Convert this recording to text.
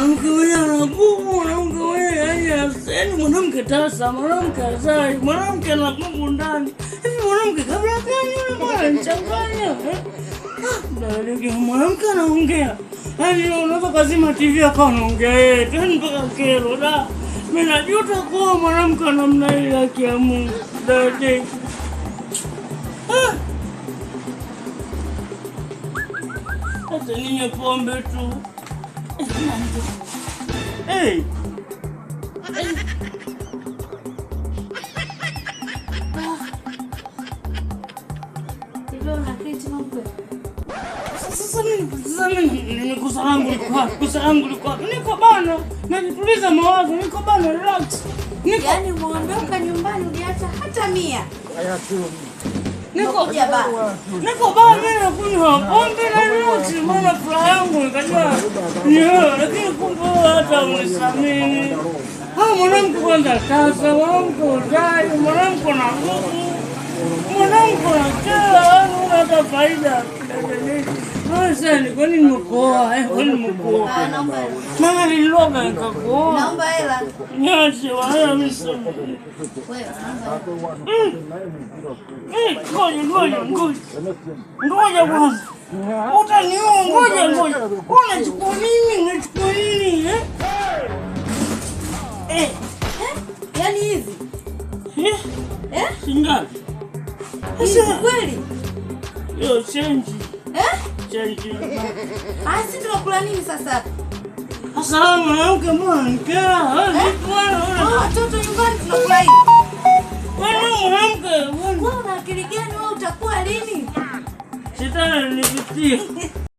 Mwanamke mwenye ana nguvu, mwanamke mwenye yaani mwanamke tasa, mwanamke azai, mwanamke ana nguvu ndani. Hivi mwanamke kabla gani yule bwana nichanganya? Ndio mwanamke anaongea. Yaani unaweza kazima TV akawa anaongea yeye, tena mpaka kero da. Mimi najuta kuwa mwanamke namna ile yake ya Mungu. Dada. Sasa ninywe pombe tu. Hey. Sasa mimi kosa langu liko. Niko bana, najituliza mawazo, niko bana relax. Yaani muondoka nyumbani uliacha hata 100. Niko bana mimi nakunywa pombe na relax, maana furaha yangu nikajua. Lakini kumbe hata unisamini. Mwanamke kwanza tasa, mwanamke uzai, mwanamke na nguvu, mwanamke anacheza, hata faida. Sasa kwa nini nimekuoa? Kwa nini nimekuoa? Mama nililoga nikakuoa. Naomba hela. Niache wala mimi. Wewe ngoja bwana. Utaniua ngoja. Unachukua nini? Yaani hivi? Singapi? Hivi kweli? Yo change. Change. Asi tunakula nini sasa? Asalamu alaykum mwanamke. Watoto nyumbani tunakula hivi. Wewe mwanamke, wewe una akili gani wewe utakuwa lini? Shetani nipitie.